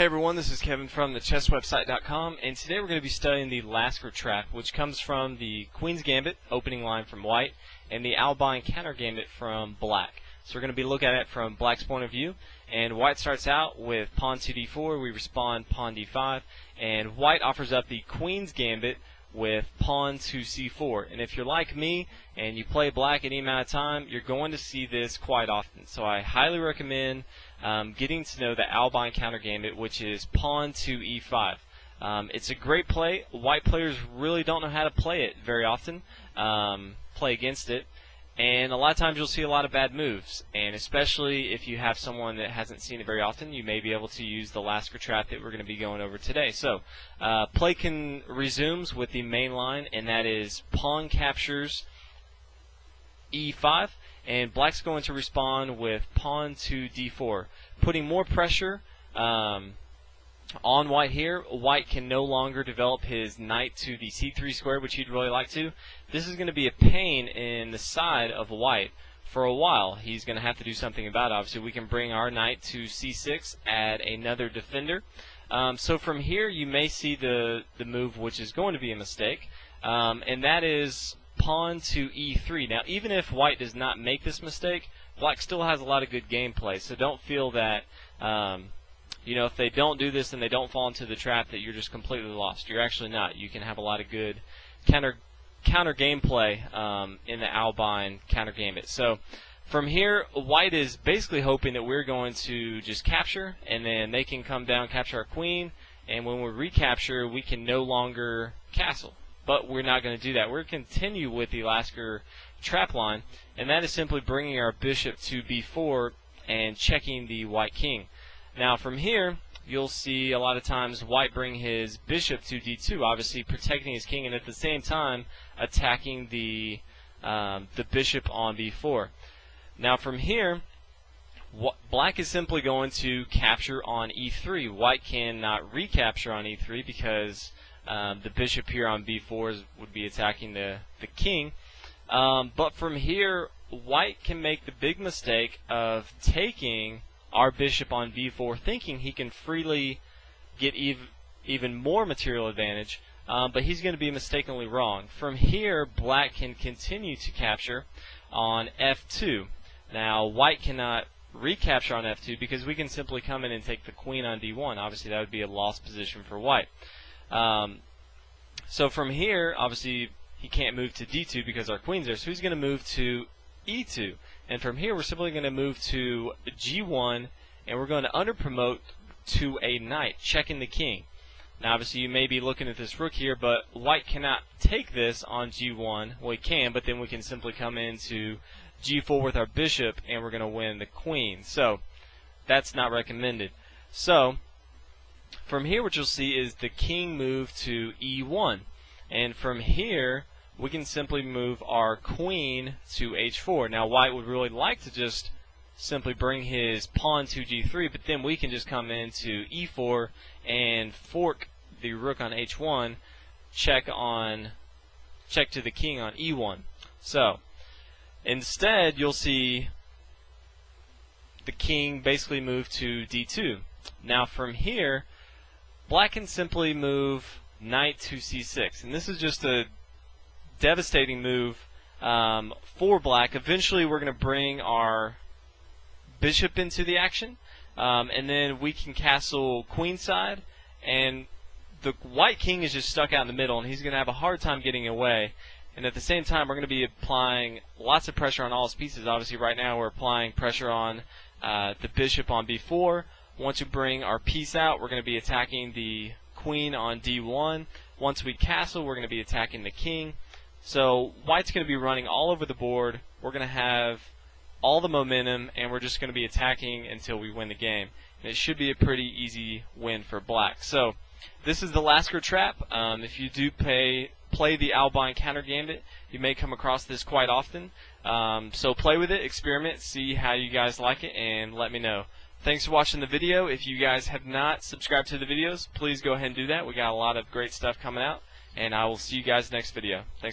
Hey everyone, this is Kevin from thechesswebsite.com, and today we're going to be studying the Lasker trap, which comes from the Queen's Gambit opening line from white and the Albine counter gambit from black. So we're going to be looking at it from black's point of view, and white starts out with pawn to d4, we respond pawn d5, and white offers up the Queen's Gambit with pawn to c4. And if you're like me and you play black any amount of time, you're going to see this quite often. So I highly recommend getting to know the Albine counter gambit, which is pawn to e5. It's a great play. White players really don't know how to play it very often, play against it, and a lot of times you'll see a lot of bad moves, and especially if you have someone that hasn't seen it very often, you may be able to use the Lasker trap that we're going to be going over today. So play resumes with the main line, and that is pawn captures e5, and black's going to respond with pawn to d4, putting more pressure on white here. White can no longer develop his knight to the c3 square, which he'd really like to. This is going to be a pain in the side of white for a while. He's going to have to do something about it. Obviously, we can bring our knight to c6, add another defender. So from here, you may see the move which is going to be a mistake, and that is pawn to e3. Now, even if white does not make this mistake, black still has a lot of good gameplay. So don't feel that if they don't do this and they don't fall into the trap, that you're just completely lost. You're actually not. You can have a lot of good counter gameplay in the Albine counter gambit. So from here, white is basically hoping that we're going to just capture, and then they can come down, capture our queen, and when we recapture, we can no longer castle. But we're not going to do that. We're going to continue with the Lasker trap line, and that is simply bringing our bishop to b4 and checking the white king. Now from here, you'll see a lot of times white bring his bishop to d2, obviously protecting his king, and at the same time attacking the bishop on b4. Now from here, black is simply going to capture on e3. White cannot recapture on e3 because the bishop here on b4 would be attacking the king. But from here, white can make the big mistake of taking our bishop on b4, thinking he can freely get even more material advantage, but he's going to be mistakenly wrong. From here, black can continue to capture on f2. Now, white cannot recapture on f2 because we can simply come in and take the queen on d1. Obviously, that would be a lost position for white. So from here, obviously, he can't move to d2 because our queen's there, so he's going to move to e2. And from here, we're simply going to move to g1, and we're going to underpromote to a knight, checking the king. Now, obviously, you may be looking at this rook here, but white cannot take this on g1. Well, he can, but then we can simply come into g4 with our bishop, and we're going to win the queen. So that's not recommended. So from here, what you'll see is the king move to e1. And from here, we can simply move our queen to h4. Now, white would really like to just simply bring his pawn to g3, but then we can just come into e4 and fork the rook on h1, check to the king on e1. So instead, you'll see the king basically move to d2. Now from here, black can simply move knight to c6, and this is just a devastating move for black. Eventually, we're going to bring our bishop into the action, and then we can castle queenside, and the white king is just stuck out in the middle, and he's going to have a hard time getting away. And at the same time, we're going to be applying lots of pressure on all his pieces. Obviously, right now we're applying pressure on the bishop on b4. Once we bring our piece out, we're going to be attacking the queen on d1. Once we castle, we're going to be attacking the king. So white's going to be running all over the board. We're going to have all the momentum, and we're just going to be attacking until we win the game. And it should be a pretty easy win for black. So this is the Lasker trap. If you do play the Albine counter gambit, you may come across this quite often. So play with it, experiment, see how you guys like it, and let me know. Thanks for watching the video. If you guys have not subscribed to the videos, please go ahead and do that. We got a lot of great stuff coming out, and I will see you guys next video. Thanks.